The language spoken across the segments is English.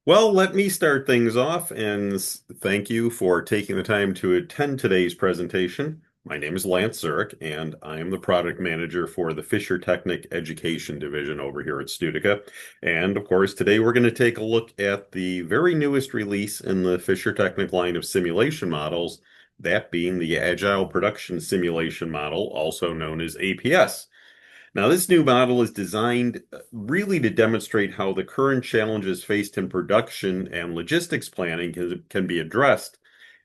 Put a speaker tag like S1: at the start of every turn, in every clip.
S1: Well, let me start things off and thank you for taking the time to attend today's presentation. My name is Lance Zurich, and I am the product manager for the Fisher Technic Education Division over here at Studica. And of course, today we're going to take a look at the very newest release in the Fisher Technic line of simulation models, that being the Agile Production Simulation model, also known as APS. Now, this new model is designed really to demonstrate how the current challenges faced in production and logistics planning can be addressed,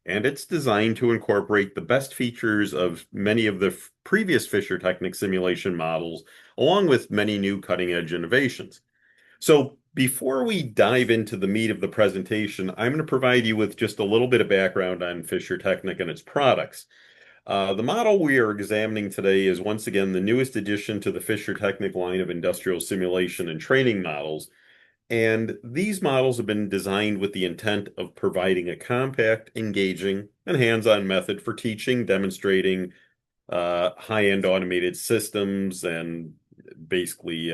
S1: and it's designed to incorporate the best features of many of the previous Fisher Technic simulation models, along with many new cutting-edge innovations. So, before we dive into the meat of the presentation, I'm going to provide you with just a little bit of background on Fisher Technic and its products. The model we are examining today is once again the newest addition to the Fisher Technic line of industrial simulation and training models. And these models have been designed with the intent of providing a compact, engaging, and hands-on method for teaching, demonstrating high-end automated systems and basically,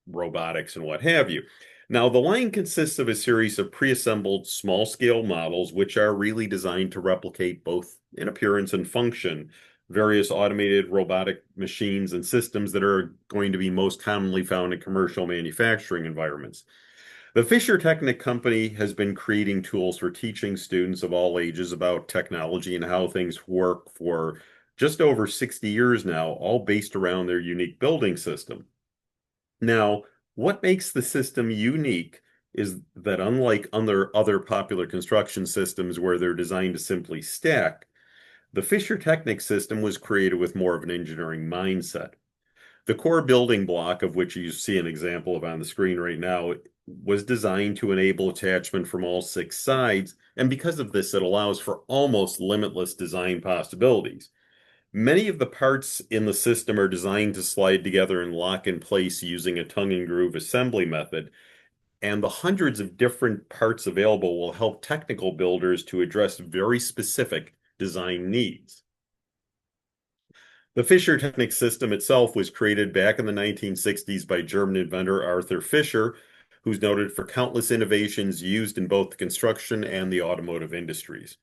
S1: robotics and what have you. Now, the line consists of a series of pre-assembled small-scale models, which are really designed to replicate both in appearance and function various automated robotic machines and systems that are going to be most commonly found in commercial manufacturing environments. The Fisher Technic Company has been creating tools for teaching students of all ages about technology and how things work for just over 60 years now, all based around their unique building system. Now, what makes the system unique is that unlike other popular construction systems where they're designed to simply stack, the Fisher Technic system was created with more of an engineering mindset. The core building block, of which you see an example of on the screen right now, was designed to enable attachment from all six sides, and because of this, it allows for almost limitless design possibilities. Many of the parts in the system are designed to slide together and lock in place using a tongue and groove assembly method, and the hundreds of different parts available will help technical builders to address very specific design needs. The Fisher Technic system itself was created back in the 1960s by German inventor Arthur Fisher, who's noted for countless innovations used in both the construction and the automotive industries.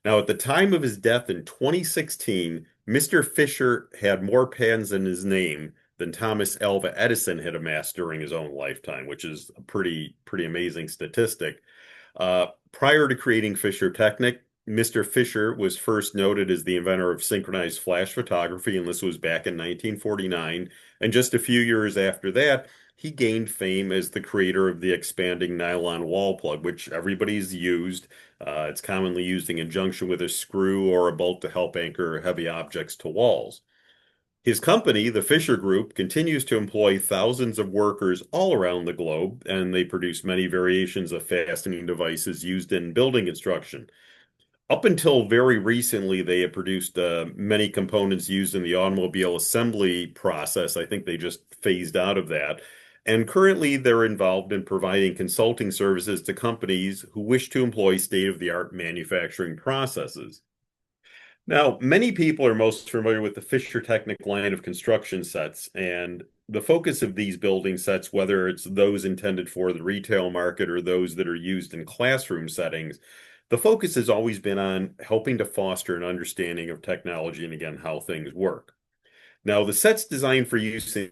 S1: Now, at the time of his death in 2016, Mr. Fisher had more patents in his name than Thomas Alva Edison had amassed during his own lifetime, which is a pretty amazing statistic. Prior to creating Fisher Technic, Mr. Fisher was first noted as the inventor of synchronized flash photography, and this was back in 1949. And just a few years after that, he gained fame as the creator of the expanding nylon wall plug, which everybody's used. It's commonly used in conjunction with a screw or a bolt to help anchor heavy objects to walls. His company, the Fisher Group, continues to employ thousands of workers all around the globe, and they produce many variations of fastening devices used in building construction. Up until very recently, they have produced many components used in the automobile assembly process. I think they just phased out of that. And currently, they're involved in providing consulting services to companies who wish to employ state-of-the-art manufacturing processes. Now, many people are most familiar with the Fisher Technic line of construction sets, and the focus of these building sets, whether it's those intended for the retail market or those that are used in classroom settings, the focus has always been on helping to foster an understanding of technology and, again, how things work. Now, the sets designed for use in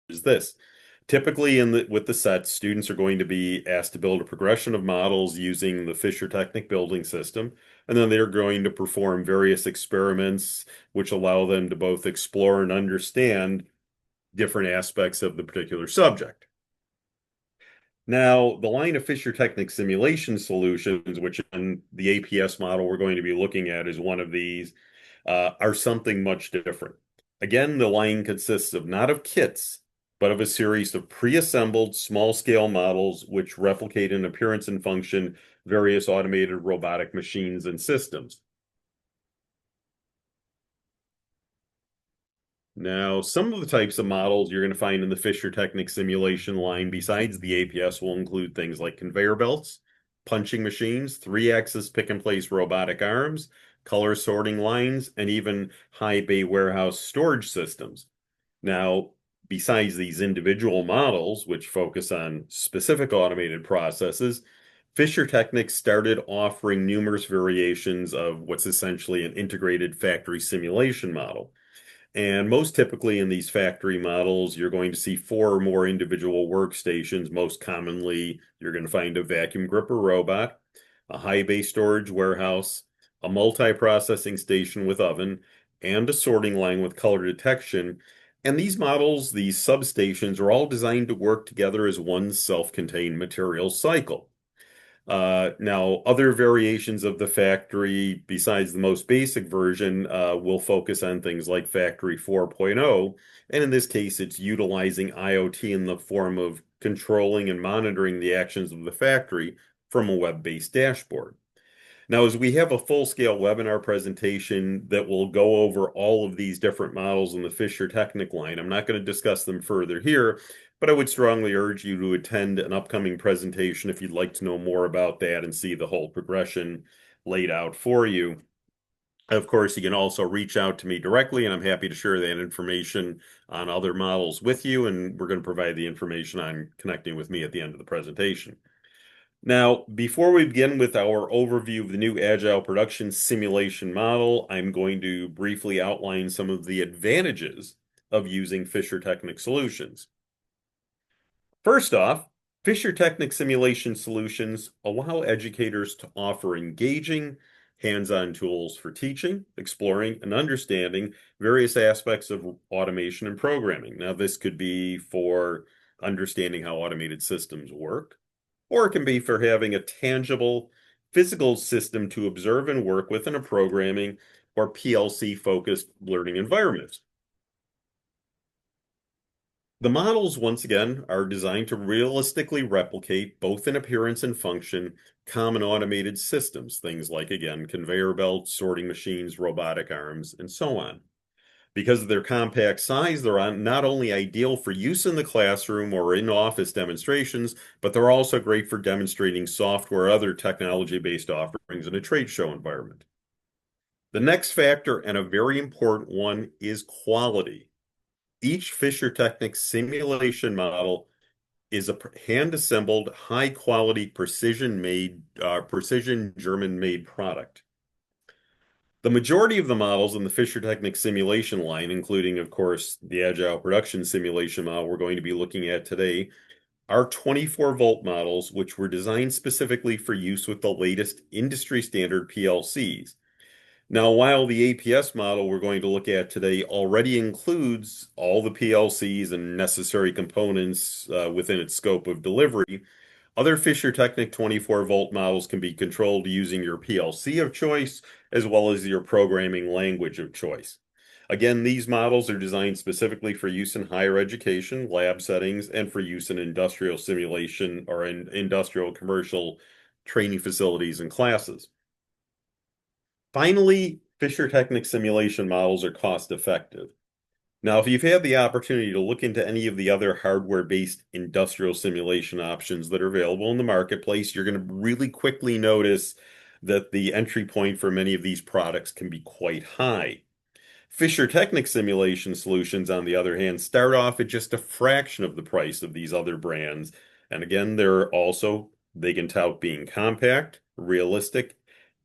S1: is this. Typically, with the sets, students are going to be asked to build a progression of models using the Fisher Technic building system, and then they're going to perform various experiments which allow them to both explore and understand different aspects of the particular subject. Now, the line of Fisher Technic simulation solutions, which in the APS model we're going to be looking at is one of these, are something much different. Again, the line consists of not of kits, but of a series of pre-assembled small-scale models which replicate in appearance and function various automated robotic machines and systems. Now, some of the types of models you're going to find in the Fisher Technic simulation line, besides the APS, will include things like conveyor belts, punching machines, three-axis pick-and-place robotic arms, color sorting lines, and even high bay warehouse storage systems. Now, besides these individual models, which focus on specific automated processes, Fisher Technic started offering numerous variations of what's essentially an integrated factory simulation model. And most typically in these factory models, you're going to see four or more individual workstations. Most commonly, you're going to find a vacuum gripper robot, a high bay storage warehouse, a multi-processing station with oven, and a sorting line with color detection. And these models, these substations, are all designed to work together as one self-contained material cycle. Now, other variations of the factory, besides the most basic version, will focus on things like Factory 4.0. And in this case, it's utilizing IoT in the form of controlling and monitoring the actions of the factory from a web-based dashboard. Now, as we have a full-scale webinar presentation that will go over all of these different models in the Fisher Technic line, I'm not going to discuss them further here, but I would strongly urge you to attend an upcoming presentation if you'd like to know more about that and see the whole progression laid out for you. Of course, you can also reach out to me directly, and I'm happy to share that information on other models with you, and we're going to provide the information on connecting with me at the end of the presentation. Now, before we begin with our overview of the new Agile Production Simulation model, I'm going to briefly outline some of the advantages of using Fisher Technic solutions. First off, Fisher Technic simulation solutions allow educators to offer engaging, hands-on tools for teaching, exploring, and understanding various aspects of automation and programming. Now, this could be for understanding how automated systems work, or it can be for having a tangible physical system to observe and work with in a programming or PLC-focused learning environment. The models, once again, are designed to realistically replicate, both in appearance and function, common automated systems, things like, again, conveyor belts, sorting machines, robotic arms, and so on. Because of their compact size, they're not only ideal for use in the classroom or in office demonstrations, but they're also great for demonstrating software or other technology-based offerings in a trade show environment. The next factor, and a very important one, is quality. Each Fisher Technic simulation model is a hand-assembled, high-quality, precision German-made product. The majority of the models in the Fisher Technic simulation line, including, of course, the Agile Production Simulation model we're going to be looking at today, are 24-volt models, which were designed specifically for use with the latest industry standard PLCs. Now, while the APS model we're going to look at today already includes all the PLCs and necessary components within its scope of delivery, other Fisher Technic 24-volt models can be controlled using your PLC of choice, as well as your programming language of choice. Again, these models are designed specifically for use in higher education, lab settings, and for use in industrial simulation or in industrial commercial training facilities and classes. Finally, Fisher Technic simulation models are cost effective. Now, if you've had the opportunity to look into any of the other hardware-based industrial simulation options that are available in the marketplace, you're going to really quickly notice that the entry point for many of these products can be quite high. Fisher Technic simulation solutions, on the other hand, start off at just a fraction of the price of these other brands. And again, they can tout being compact, realistic,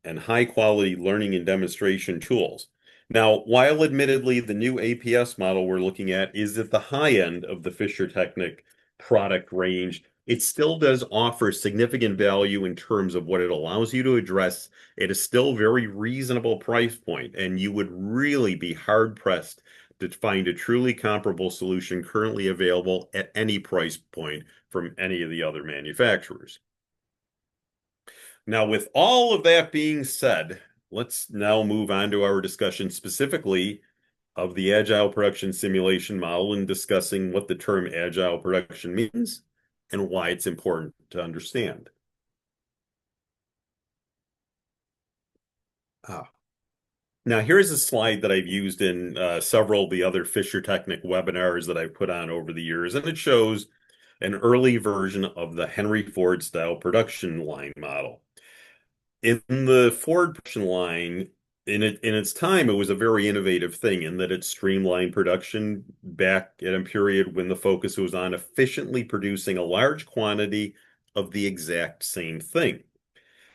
S1: and high-quality learning and demonstration tools. Now, while admittedly the new APS model we're looking at is at the high end of the Fisher Technic product range, it still does offer significant value in terms of what it allows you to address at a still very reasonable price point, and you would really be hard-pressed to find a truly comparable solution currently available at any price point from any of the other manufacturers. Now, with all of that being said, let's now move on to our discussion specifically of the Agile Production Simulation model and discussing what the term Agile Production means and why it's important to understand. Now, here's a slide that I've used in several of the other Fisher Technic webinars that I've put on over the years, and it shows an early version of the Henry Ford style production line model. In the Ford production line, in its time, it was a very innovative thing in that it streamlined production back at a period when the focus was on efficiently producing a large quantity of the exact same thing.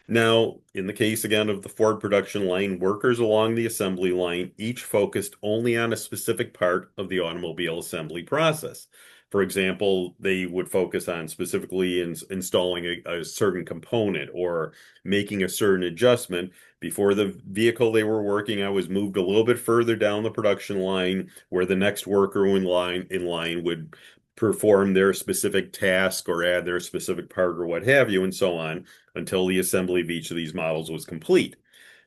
S1: Now, in the case again of the Ford production line, workers along the assembly line each focused only on a specific part of the automobile assembly process. For example, they would focus on specifically installing a certain component or making a certain adjustment. Before the vehicle they were working on was moved a little bit further down the production line, where the next worker in line would perform their specific task or add their specific part or what have you, and so on until the assembly of each of these models was complete.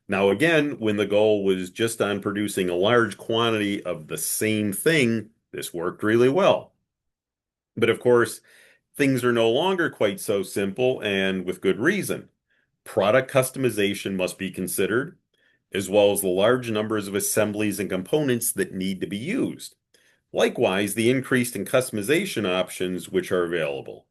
S1: Now, again, when the goal was just on producing a large quantity of the same thing, this worked really well. But of course, things are no longer quite so simple, and with good reason. Product customization must be considered, as well as the large numbers of assemblies and components that need to be used. Likewise, the increased in customization options which are available.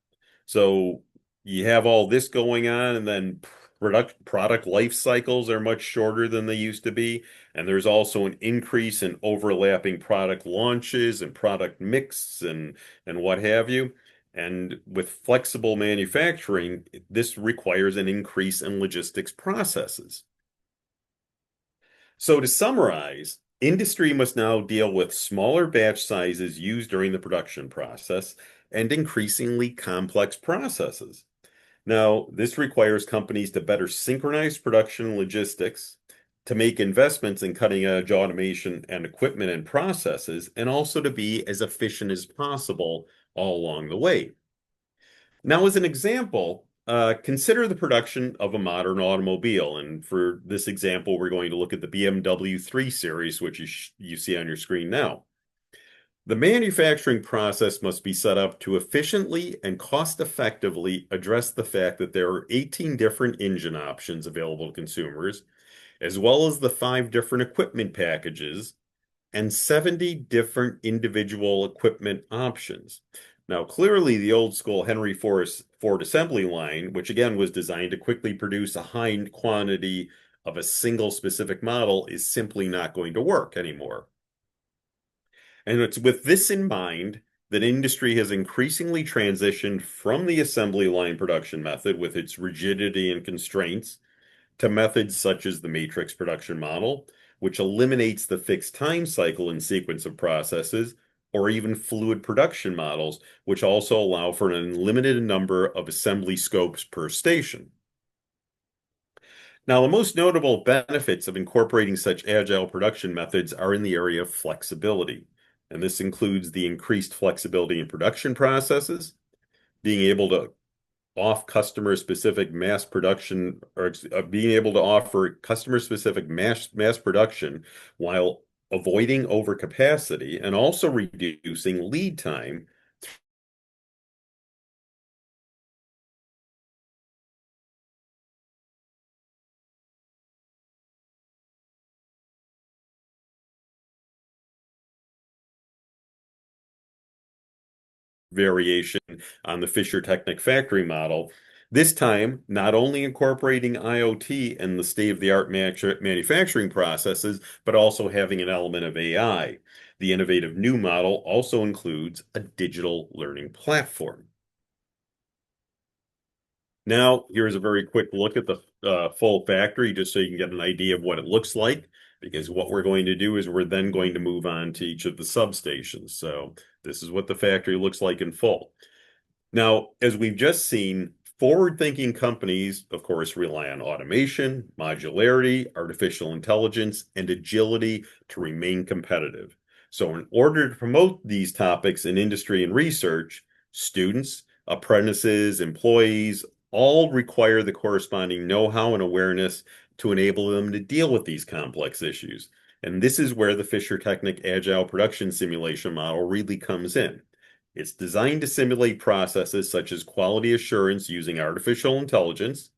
S1: So you have all this going on, and then product life cycles are much shorter than they used to be. And there's also an increase in overlapping product launches and product mix and what have you. And with flexible manufacturing, this requires an increase in logistics processes. So to summarize, industry must now deal with smaller batch sizes used during the production process and increasingly complex processes. Now, this requires companies to better synchronize production and logistics, to make investments in cutting-edge automation and equipment and processes, and also to be as efficient as possible all along the way. Now, as an example, consider the production of a modern automobile. And for this example, we're going to look at the BMW 3 Series, which you see on your screen now. The manufacturing process must be set up to efficiently and cost-effectively address the fact that there are 18 different engine options available to consumers, as well as the 5 different equipment packages and 70 different individual equipment options. Now, clearly, the old school Henry Ford assembly line, which again was designed to quickly produce a high quantity of a single specific model, is simply not going to work anymore. And it's with this in mind that industry has increasingly transitioned from the assembly line production method with its rigidity and constraints to methods such as the matrix production model, which eliminates the fixed time cycle and sequence of processes, or even fluid production models, which also allow for an unlimited number of assembly scopes per station. Now, the most notable benefits of incorporating such agile production methods are in the area of flexibility. And this includes the increased flexibility in production processes, being able to off customer specific mass production, or being able to offer customer specific mass production while avoiding overcapacity and also reducing lead time variation on the Fisher Technic factory model. This time, not only incorporating IoT and the state-of-the-art manufacturing processes, but also having an element of AI. The innovative new model also includes a digital learning platform. Now, here's a very quick look at the full factory, just so you can get an idea of what it looks like, because what we're going to do is we're then going to move on to each of the substations. So this is what the factory looks like in full. Now, as we've just seen, forward-thinking companies, of course, rely on automation, modularity, artificial intelligence, and agility to remain competitive. So in order to promote these topics in industry and research, students, apprentices, employees, all require the corresponding know-how and awareness to enable them to deal with these complex issues. And this is where the Fisher Technic Agile Production Simulation model really comes in. It's designed to simulate processes such as quality assurance using artificial intelligence,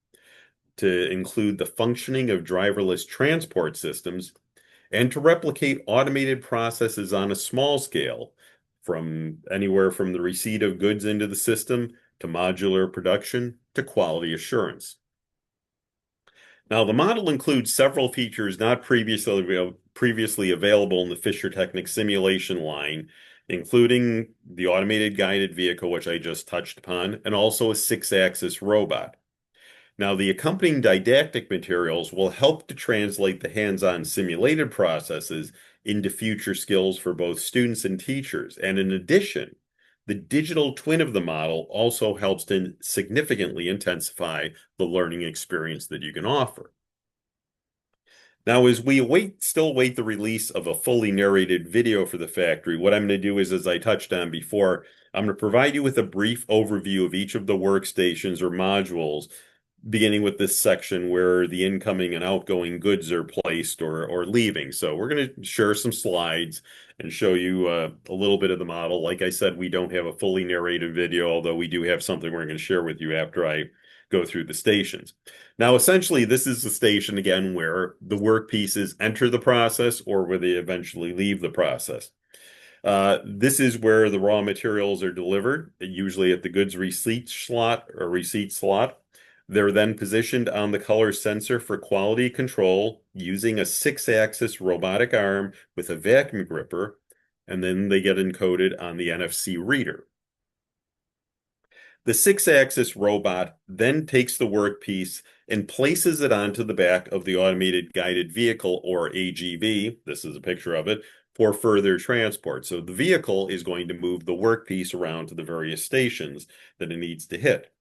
S1: to include the functioning of driverless transport systems, and to replicate automated processes on a small scale, from anywhere from the receipt of goods into the system to modular production to quality assurance. Now, the model includes several features not previously available in the Fisher-Technic simulation line, including the automated guided vehicle, which I just touched upon, and also a six-axis robot. Now, the accompanying didactic materials will help to translate the hands-on simulated processes into future skills for both students and teachers. And in addition, the digital twin of the model also helps to significantly intensify the learning experience that you can offer. Now, as we still await the release of a fully narrated video for the factory, what I'm going to do is, as I touched on before, I'm going to provide you with a brief overview of each of the workstations or modules, beginning with this section where the incoming and outgoing goods are placed or leaving. So we're going to share some slides and show you a little bit of the model. Like I said, we don't have a fully narrated video, although we do have something we're going to share with you after I go through the stations. Now, essentially, this is the station, again, where the work pieces enter the process or where they eventually leave the process. This is where the raw materials are delivered, usually at the goods receipt slot or receipt slot. They're then positioned on the color sensor for quality control using a six-axis robotic arm with a vacuum gripper, and then they get encoded on the NFC reader. The six-axis robot then takes the workpiece and places it onto the back of the automated guided vehicle, or AGV. This is a picture of it, for further transport. So the vehicle is going to move the workpiece around to the various stations that it needs to hit.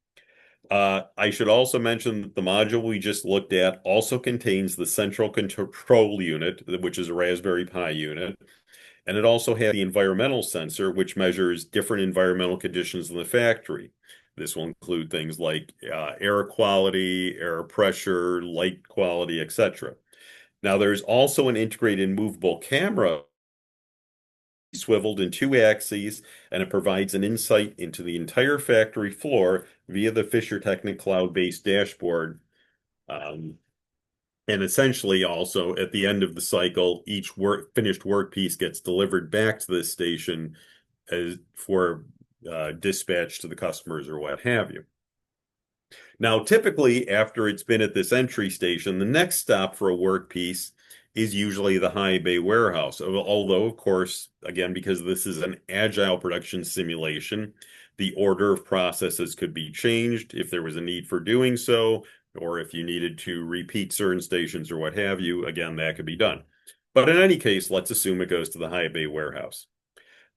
S1: I should also mention that the module we just looked at also contains the central control unit, which is a Raspberry Pi unit. And it also has the environmental sensor, which measures different environmental conditions in the factory. This will include things like air quality, air pressure, light quality, etc. Now, there's also an integrated movable camera swiveled in two axes, and it provides an insight into the entire factory floor via the Fisher-Technic cloud-based dashboard. And essentially, also at the end of the cycle, each finished workpiece gets delivered back to the station for dispatch to the customers or what have you. Now, typically, after it's been at this entry station, the next stop for a workpiece is usually the high bay warehouse. Although, of course, again, because this is an agile production simulation, the order of processes could be changed if there was a need for doing so, or if you needed to repeat certain stations or what have you, again, that could be done. But in any case, let's assume it goes to the high bay warehouse.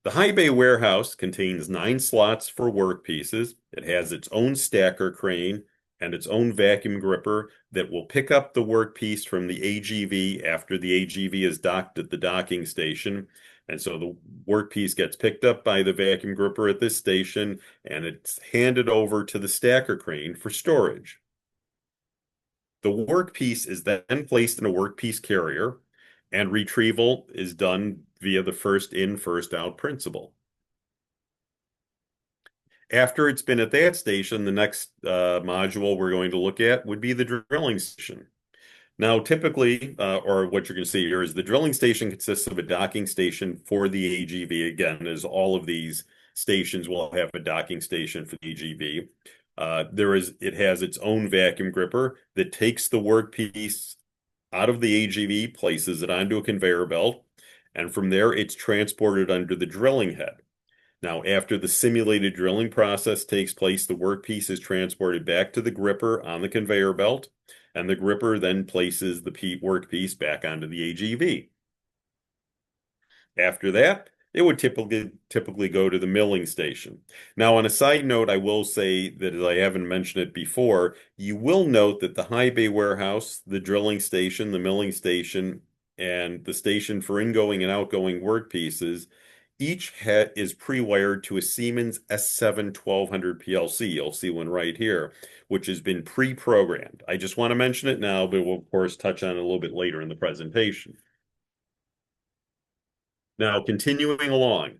S1: The high bay warehouse contains 9 slots for workpieces. It has its own stacker crane and its own vacuum gripper that will pick up the workpiece from the AGV after the AGV is docked at the docking station. And so the workpiece gets picked up by the vacuum gripper at this station, and it's handed over to the stacker crane for storage. The workpiece is then placed in a workpiece carrier, and retrieval is done via the first in, first out principle. After it's been at that station, the next module we're going to look at would be the drilling station. Now, typically, or what you're going to see here is the drilling station consists of a docking station for the AGV. Again, as all of these stations will have a docking station for the AGV. It has its own vacuum gripper that takes the workpiece out of the AGV, places it onto a conveyor belt, and from there it's transported under the drilling head. Now, after the simulated drilling process takes place, the workpiece is transported back to the gripper on the conveyor belt, and the gripper then places the workpiece back onto the AGV. After that, it would typically go to the milling station. Now, on a side note, I will say that, as I haven't mentioned it before, you will note that the high bay warehouse, the drilling station, the milling station, and the station for ingoing and outgoing workpieces, each is pre-wired to a Siemens S7 1200 PLC. You'll see one right here, which has been pre-programmed. I just want to mention it now, but we'll, of course, touch on it a little bit later in the presentation. Now, continuing along,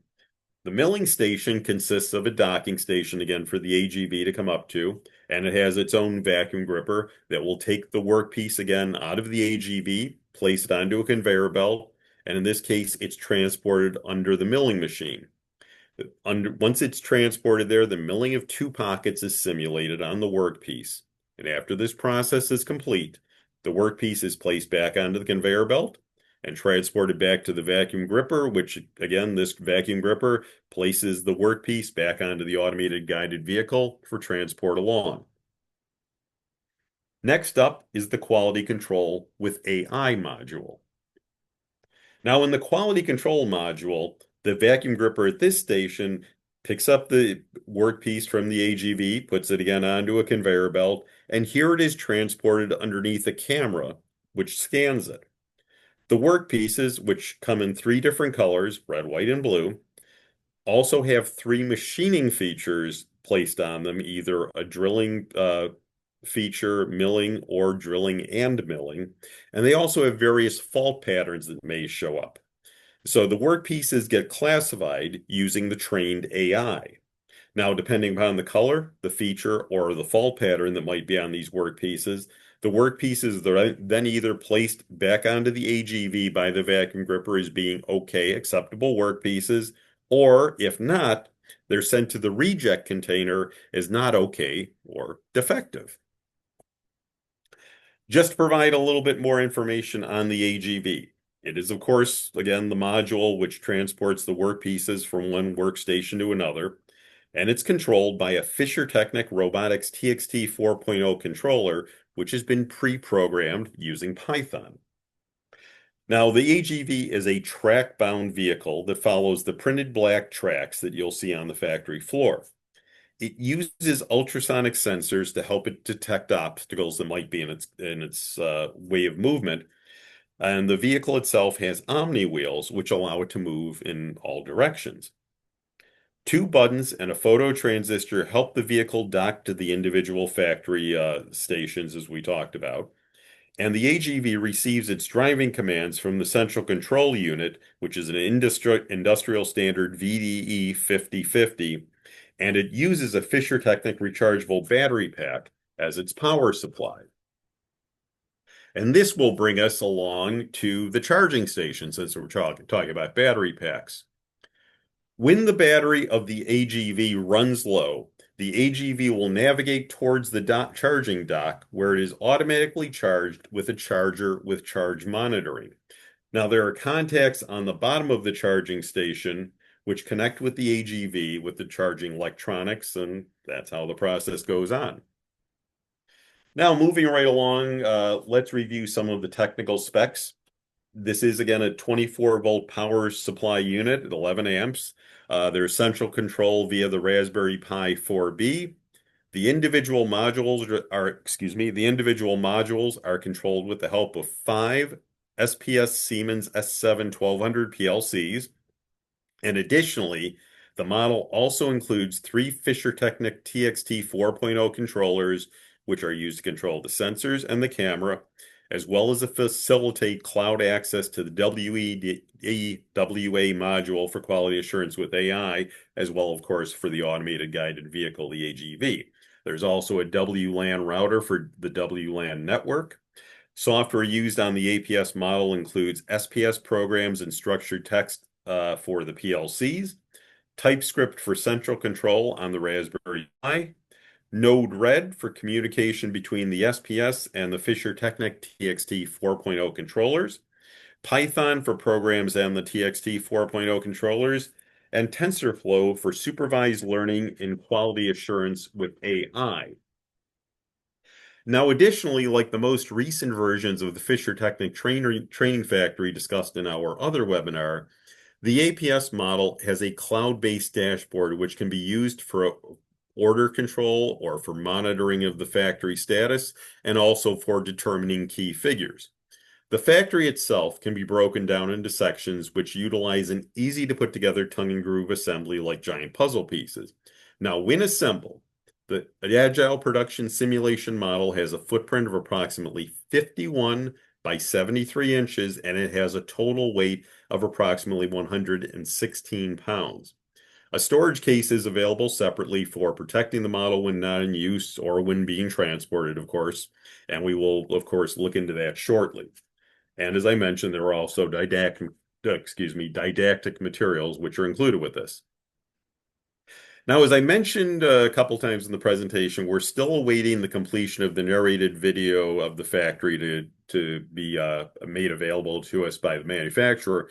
S1: the milling station consists of a docking station, again, for the AGV to come up to, and it has its own vacuum gripper that will take the workpiece again out of the AGV, placed onto a conveyor belt, and in this case, it's transported under the milling machine. Once it's transported there, the milling of two pockets is simulated on the workpiece. And after this process is complete, the workpiece is placed back onto the conveyor belt and transported back to the vacuum gripper, which again, this vacuum gripper places the workpiece back onto the automated guided vehicle for transport along. Next up is the quality control with AI module. Now, in the quality control module, the vacuum gripper at this station picks up the workpiece from the AGV, puts it again onto a conveyor belt, and here it is transported underneath a camera, which scans it. The workpieces, which come in three different colors, red, white, and blue, also have three machining features placed on them, either a drilling feature, milling, or drilling and milling. And they also have various fault patterns that may show up. So the workpieces get classified using the trained AI. Now, depending upon the color, the feature, or the fault pattern that might be on these workpieces, the workpieces are then either placed back onto the AGV by the vacuum gripper as being okay, acceptable workpieces, or if not, they're sent to the reject container as not okay or defective. Just to provide a little bit more information on the AGV. It is, of course, again, the module which transports the workpieces from one workstation to another, and it's controlled by a Fisher-Technic Robotics TXT 4.0 controller, which has been pre-programmed using Python. Now, the AGV is a track-bound vehicle that follows the printed black tracks that you'll see on the factory floor. It uses ultrasonic sensors to help it detect obstacles that might be in its way of movement. And the vehicle itself has omni wheels, which allow it to move in all directions. Two buttons and a photo transistor help the vehicle dock to the individual factory stations, as we talked about. And the AGV receives its driving commands from the central control unit, which is an industrial standard VDE 5050, and it uses a Fisher-Technic rechargeable battery pack as its power supply. And this will bring us along to the charging station, since we're talking about battery packs. When the battery of the AGV runs low, the AGV will navigate towards the charging dock, where it is automatically charged with a charger with charge monitoring. Now, there are contacts on the bottom of the charging station which connect with the AGV with the charging electronics, and that's how the process goes on. Now, moving right along, let's review some of the technical specs. This is, again, a 24-volt power supply unit at 11 amps. There's central control via the Raspberry Pi 4B. The individual modules are controlled with the help of 5 SPS Siemens S7 1200 PLCs. And additionally, the model also includes 3 Fisher-Technic TXT 4.0 controllers, which are used to control the sensors and the camera, as well as to facilitate cloud access to the WEWA module for quality assurance with AI, as well, of course, for the automated guided vehicle, the AGV. There's also a WLAN router for the WLAN network. Software used on the APS model includes SPS programs and structured text for the PLCs, TypeScript for central control on the Raspberry Pi, Node-RED for communication between the SPS and the Fisher-Technic TXT 4.0 controllers, Python for programs on the TXT 4.0 controllers, and TensorFlow for supervised learning in quality assurance with AI. Now, additionally, like the most recent versions of the Fisher-Technic training factory discussed in our other webinar, the APS model has a cloud-based dashboard which can be used for order control or for monitoring of the factory status and also for determining key figures. The factory itself can be broken down into sections which utilize an easy to put together tongue and groove assembly like giant puzzle pieces. Now, when assembled, the Agile Production Simulation model has a footprint of approximately 51 by 73 inches, and it has a total weight of approximately 116 pounds. A storage case is available separately for protecting the model when not in use or when being transported, of course, and we will, of course, look into that shortly. And as I mentioned, there are also didactic materials which are included with this. Now, as I mentioned a couple times in the presentation, we're still awaiting the completion of the narrated video of the factory to be made available to us by the manufacturer.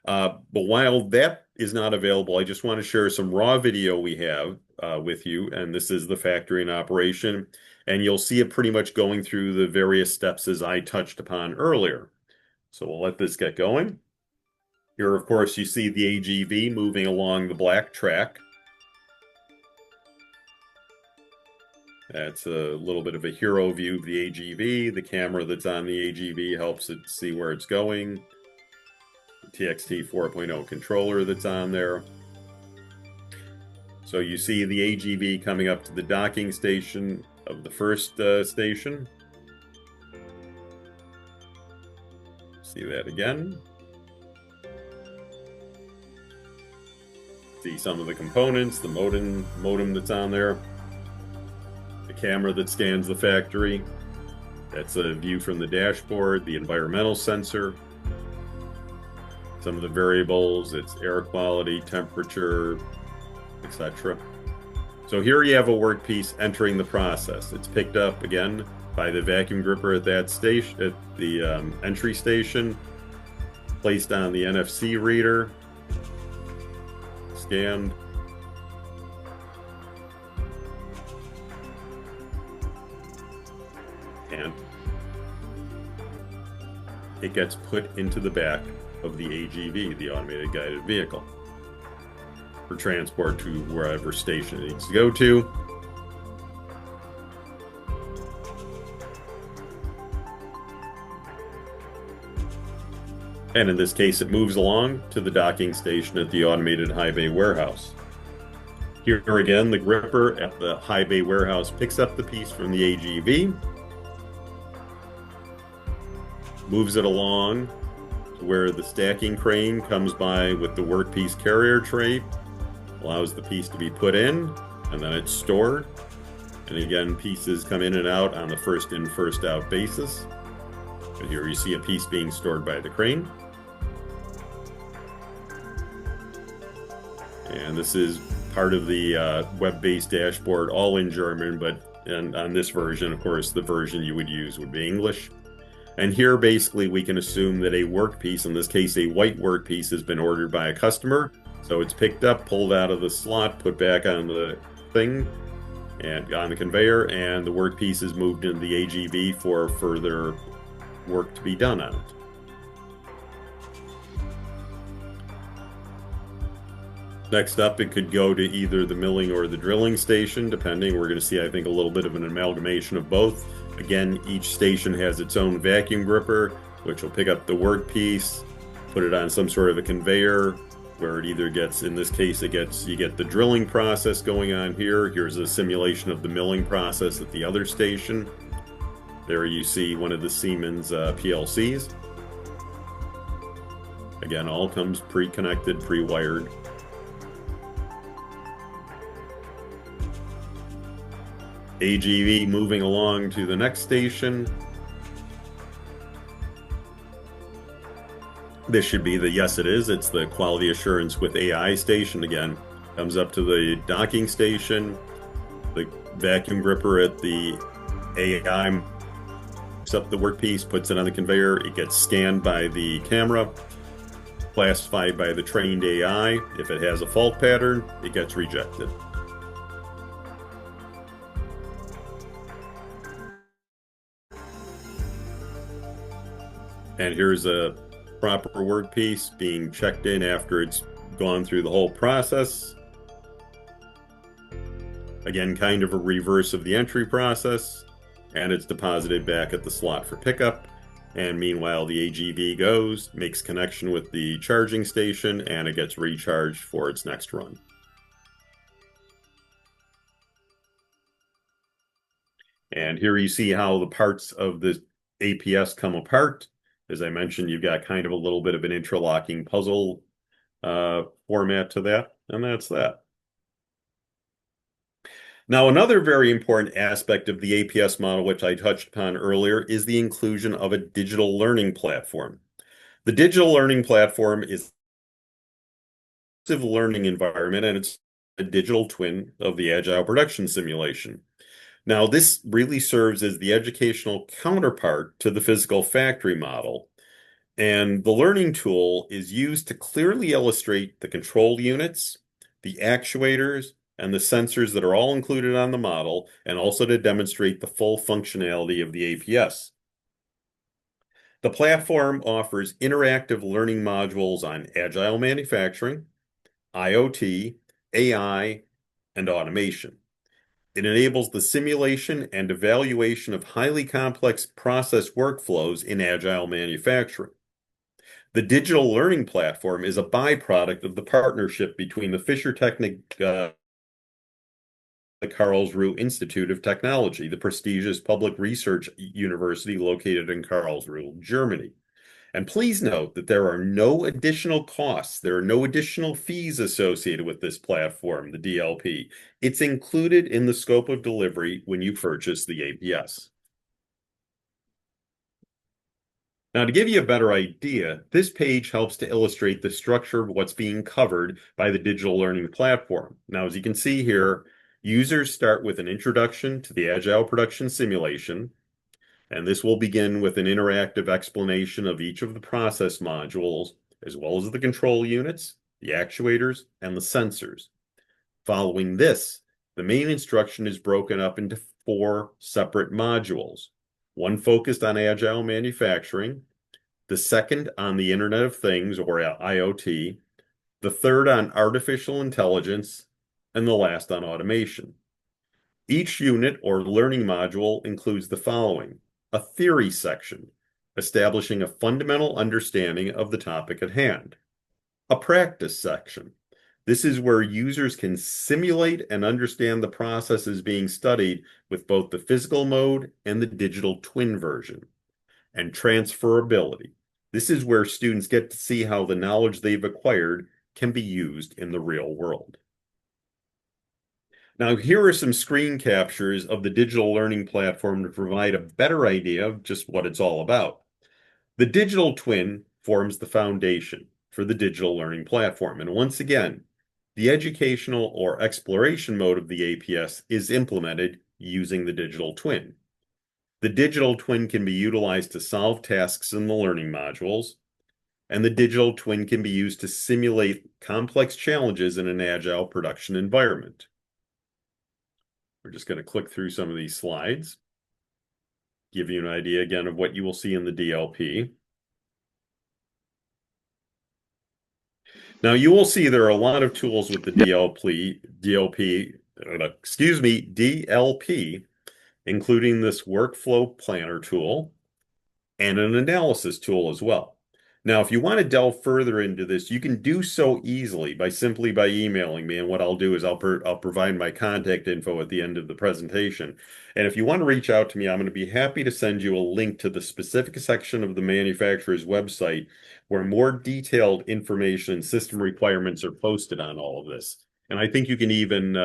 S1: But while that is not available, I just want to share some raw video we have with you, and this is the factory in operation, and you'll see it pretty much going through the various steps as I touched upon earlier. So we'll let this get going. Here, of course, you see the AGV moving along the black track. That's a little bit of a hero view of the AGV. The camera that's on the AGV helps it see where it's going. The TXT 4.0 controller that's on there. So you see the AGV coming up to the docking station of the first station. See that again. See some of the components, the modem that's on there. The camera that scans the factory. That's a view from the dashboard, the environmental sensor. Some of the variables, it's air quality, temperature, etc. So here you have a workpiece entering the process. It's picked up again by the vacuum gripper at that station, at the entry station, placed on the NFC reader, scanned. And it gets put into the back of the AGV, the automated guided vehicle, for transport to wherever station it needs to go to. And in this case, it moves along to the docking station at the automated high bay warehouse. Here again, the gripper at the high bay warehouse picks up the piece from the AGV, moves it along to where the stacking crane comes by with the workpiece carrier tray, allows the piece to be put in, and then it's stored. And again, pieces come in and out on the first in, first out basis. But here you see a piece being stored by the crane. And this is part of the web-based dashboard, all in German, but on this version, of course, the version you would use would be English. And here, basically, we can assume that a workpiece, in this case, a white workpiece, has been ordered by a customer. So it's picked up, pulled out of the slot, put back on the thing, and on the conveyor, and the workpiece is moved into the AGV for further work to be done on it. Next up, it could go to either the milling or the drilling station, depending. We're going to see, I think, a little bit of an amalgamation of both. Again, each station has its own vacuum gripper, which will pick up the workpiece, put it on some sort of a conveyor, where it either gets, in this case, you get the drilling process going on here. Here's a simulation of the milling process at the other station. There you see one of the Siemens PLCs. Again, all comes pre-connected, pre-wired. AGV moving along to the next station. This should be the, yes it is, it's the quality assurance with AI station again. Comes up to the docking station. The vacuum gripper at the AI picks up the workpiece, puts it on the conveyor. It gets scanned by the camera, classified by the trained AI. If it has a fault pattern, it gets rejected. And here's a proper workpiece being checked in after it's gone through the whole process. Again, kind of a reverse of the entry process, and it's deposited back at the slot for pickup. And meanwhile, the AGV goes, makes connection with the charging station, and it gets recharged for its next run. And here you see how the parts of the APS come apart. As I mentioned, you've got kind of a little bit of an interlocking puzzle format to that, and that's that. Now, another very important aspect of the APS model, which I touched upon earlier, is the inclusion of a digital learning platform. The digital learning platform is a learning environment, and it's a digital twin of the Agile Production Simulation. Now, this really serves as the educational counterpart to the physical factory model. And the learning tool is used to clearly illustrate the control units, the actuators, and the sensors that are all included on the model, and also to demonstrate the full functionality of the APS. The platform offers interactive learning modules on agile manufacturing, IoT, AI, and automation. It enables the simulation and evaluation of highly complex process workflows in agile manufacturing. The digital learning platform is a byproduct of the partnership between the Fisher Technic, the Karlsruhe Institute of Technology, the prestigious public research university located in Karlsruhe, Germany. And please note that there are no additional costs. There are no additional fees associated with this platform, the DLP. It's included in the scope of delivery when you purchase the APS. Now, to give you a better idea, this page helps to illustrate the structure of what's being covered by the digital learning platform. Now, as you can see here, users start with an introduction to the Agile Production Simulation, and this will begin with an interactive explanation of each of the process modules, as well as the control units, the actuators, and the sensors. Following this, the main instruction is broken up into 4 separate modules. One focused on agile manufacturing, the second on the Internet of Things, or IoT, the third on artificial intelligence, and the last on automation. Each unit or learning module includes the following: a theory section, establishing a fundamental understanding of the topic at hand. A practice section. This is where users can simulate and understand the processes being studied with both the physical mode and the digital twin version. And transferability. This is where students get to see how the knowledge they've acquired can be used in the real world. Now, here are some screen captures of the digital learning platform to provide a better idea of just what it's all about. The digital twin forms the foundation for the digital learning platform. And once again, the educational or exploration mode of the APS is implemented using the digital twin. The digital twin can be utilized to solve tasks in the learning modules, and the digital twin can be used to simulate complex challenges in an agile production environment. We're just going to click through some of these slides, give you an idea again of what you will see in the DLP. Now, you will see there are a lot of tools with the DLP, including this workflow planner tool and an analysis tool as well. Now, if you want to delve further into this, you can do so easily by emailing me. And what I'll do is I'll provide my contact info at the end of the presentation. And if you want to reach out to me, I'm going to be happy to send you a link to the specific section of the manufacturer's website where more detailed information and system requirements are posted on all of this. And I think you can even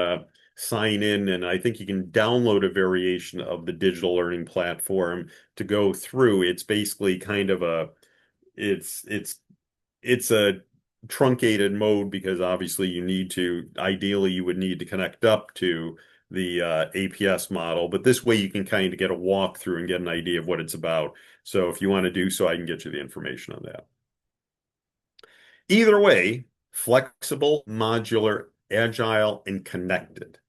S1: sign in, and I think you can download a variation of the digital learning platform to go through. It's basically kind of it's a truncated mode because obviously ideally you would need to connect up to the APS model, but this way you can kind of get a walkthrough and get an idea of what it's about. So if you want to do so, I can get you the information on that. Either way, flexible, modular, agile, and connected.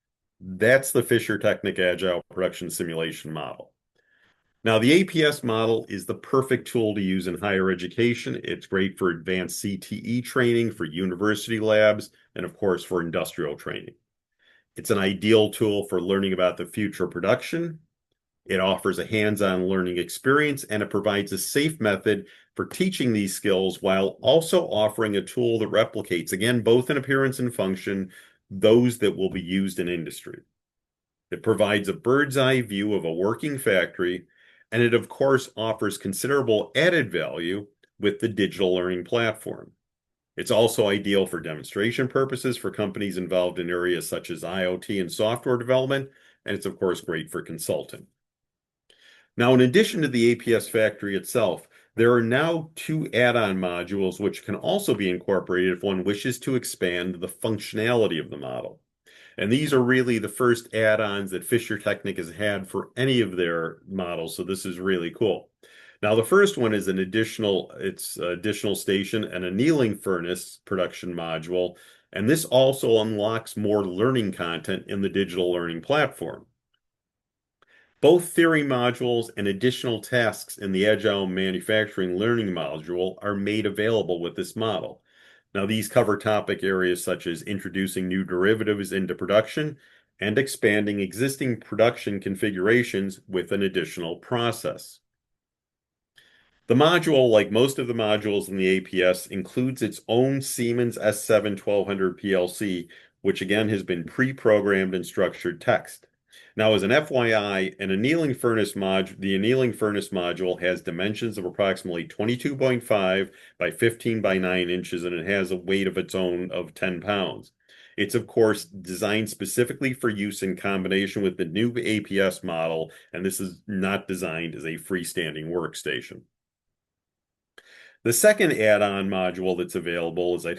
S1: That's the Fisher Technic Agile Production Simulation model. Now, the APS model is the perfect tool to use in higher education. It's great for advanced CTE training, for university labs, and of course, for industrial training. It's an ideal tool for learning about the future of production. It offers a hands-on learning experience, and it provides a safe method for teaching these skills while also offering a tool that replicates, again, both in appearance and function, those that will be used in industry. It provides a bird's eye view of a working factory, and it, of course, offers considerable added value with the digital learning platform. It's also ideal for demonstration purposes for companies involved in areas such as IoT and software development, and it's of course great for consulting. Now, in addition to the APS factory itself, there are now two add-on modules which can also be incorporated if one wishes to expand the functionality of the model. And these are really the first add-ons that Fisher Technic has had for any of their models, so this is really cool. Now, the first one is it's additional station, an annealing furnace production module, and this also unlocks more learning content in the digital learning platform. Both theory modules and additional tasks in the Agile Manufacturing Learning module are made available with this model. Now, these cover topic areas such as introducing new derivatives into production and expanding existing production configurations with an additional process. The module, like most of the modules in the APS, includes its own Siemens S7 1200 PLC, which again has been pre-programmed in structured text. Now, as an FYI, the annealing furnace module has dimensions of approximately 22.5 by 15 by 9 inches, and it has a weight of its own of 10 pounds. It's, of course, designed specifically for use in combination with the new APS model, and this is not designed as a freestanding workstation. The second add-on module that's available, as I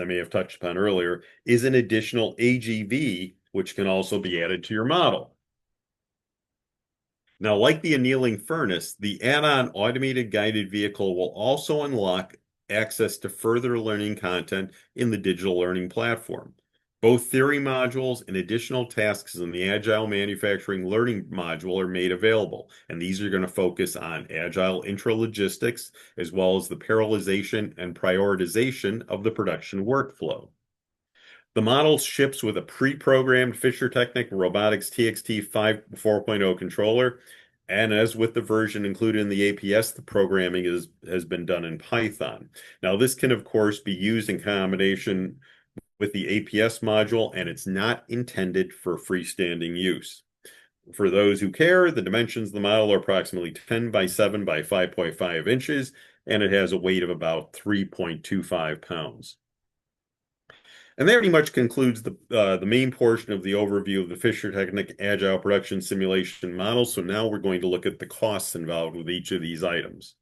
S1: may have touched upon earlier, is an additional AGV, which can also be added to your model. Now, like the annealing furnace, the add-on automated guided vehicle will also unlock access to further learning content in the digital learning platform. Both theory modules and additional tasks in the Agile Manufacturing Learning module are made available, and these are going to focus on Agile intralogistics as well as the parallelization and prioritization of the production workflow. The model ships with a pre-programmed Fisher Technic Robotics TXT 4.0 controller, and as with the version included in the APS, the programming has been done in Python. Now, this can, of course, be used in combination with the APS module, and it's not intended for freestanding use. For those who care, the dimensions of the model are approximately 10 by 7 by 5.5 inches, and it has a weight of about 3.25 pounds. And that pretty much concludes the main portion of the overview of the Fisher Technic Agile Production Simulation model. So now we're going to look at the costs involved with each of these items.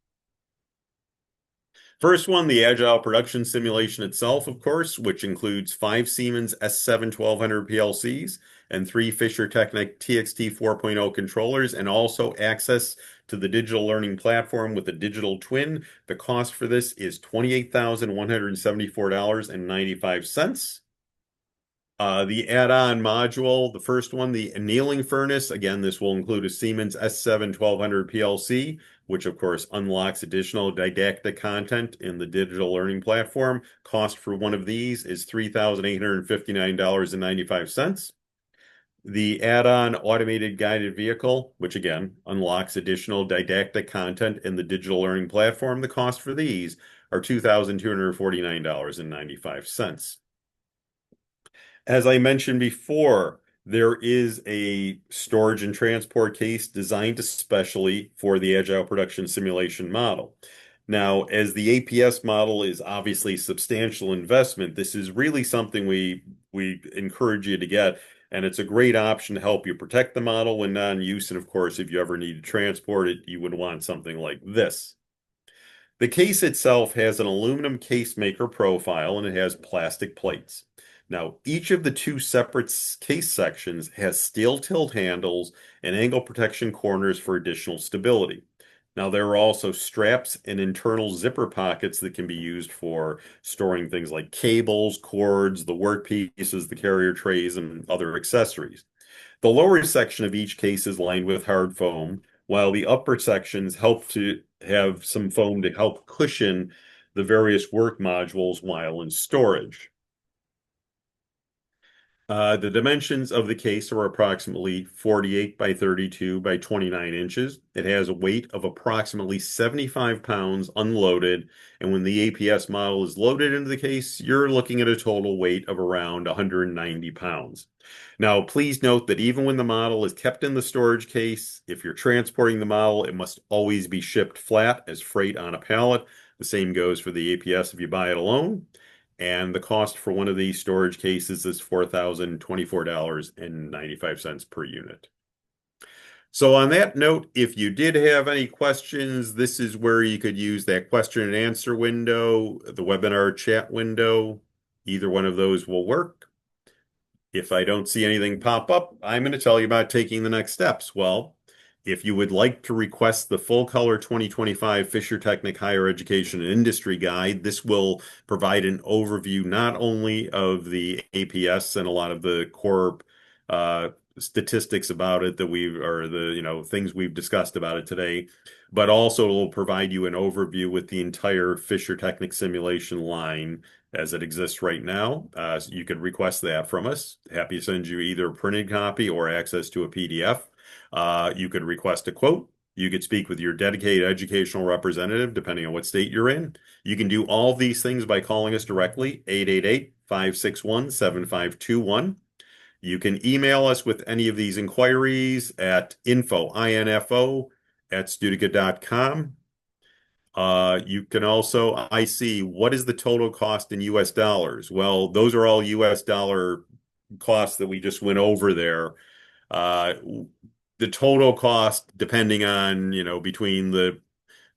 S1: First one, the Agile Production Simulation itself, of course, which includes 5 Siemens S7 1200 PLCs and 3 Fisher Technic TXT 4.0 controllers, and also access to the digital learning platform with a digital twin. The cost for this is $28,174.95. The add-on module, the first one, the annealing furnace. Again, this will include a Siemens S7 1200 PLC, which of course unlocks additional didactic content in the digital learning platform. Cost for one of these is $3,859.95. The add-on automated guided vehicle, which again unlocks additional didactic content in the digital learning platform. The cost for these are $2,249.95. As I mentioned before, there is a storage and transport case designed especially for the Agile Production Simulation model. Now, as the APS model is obviously substantial investment, this is really something we encourage you to get, and it's a great option to help you protect the model when not in use. And of course, if you ever need to transport it, you would want something like this. The case itself has an aluminum case maker profile, and it has plastic plates. Now, each of the two separate case sections has steel tilt handles and angle protection corners for additional stability. Now, there are also straps and internal zipper pockets that can be used for storing things like cables, cords, the work pieces, the carrier trays, and other accessories. The lower section of each case is lined with hard foam, while the upper sections help to have some foam to help cushion the various work modules while in storage. The dimensions of the case are approximately 48 by 32 by 29 inches. It has a weight of approximately 75 pounds unloaded, and when the APS model is loaded into the case, you're looking at a total weight of around 190 pounds. Now, please note that even when the model is kept in the storage case, if you're transporting the model, it must always be shipped flat as freight on a pallet. The same goes for the APS if you buy it alone. And the cost for one of these storage cases is $4,024.95 per unit. So on that note, if you did have any questions, this is where you could use that question and answer window, the webinar chat window. Either one of those will work. If I don't see anything pop up, I'm going to tell you about taking the next steps. Well, if you would like to request the full color 2025 Fisher Technic Higher Education and Industry Guide, this will provide an overview not only of the APS and a lot of the core statistics about it that or the things we've discussed about it today, but also will provide you an overview with the entire Fisher Technic simulation line as it exists right now. So you could request that from us. Happy to send you either a printed copy or access to a PDF. You could request a quote. You could speak with your dedicated educational representative, depending on what state you're in. You can do all of these things by calling us directly, 888-561-7521. You can email us with any of these inquiries at info@studica.com. You can also, I see, what is the total cost in US dollars? Well, those are all US dollar costs that we just went over there. The total cost, depending on, between the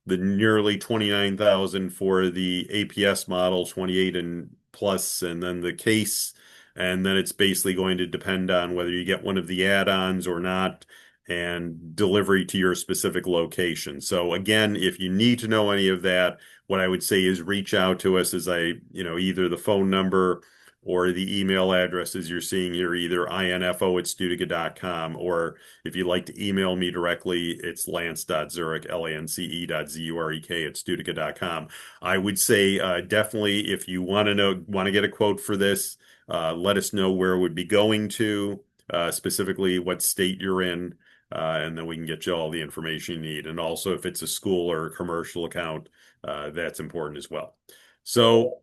S1: nearly 29,000 for the APS model, 28 and plus, and then the case, and then it's basically going to depend on whether you get one of the add-ons or not, and delivery to your specific location. So again, if you need to know any of that, what I would say is reach out to us as either the phone number or the email addresses you're seeing here, either info@studica.com, or if you'd like to email me directly, it's lance.zurich, lance.zurek@studica.com. I would say definitely if you want to get a quote for this, let us know where it would be going to, specifically what state you're in, and then we can get you all the information you need. And also if it's a school or a commercial account, that's important as well. So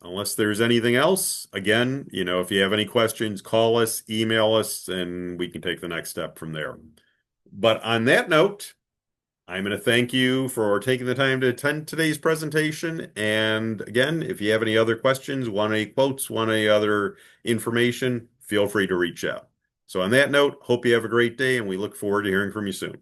S1: unless there's anything else, again, if you have any questions, call us, email us, and we can take the next step from there. But on that note, I'm going to thank you for taking the time to attend today's presentation. And again, if you have any other questions, want any quotes, want any other information, feel free to reach out. So on that note, hope you have a great day, and we look forward to hearing from you soon.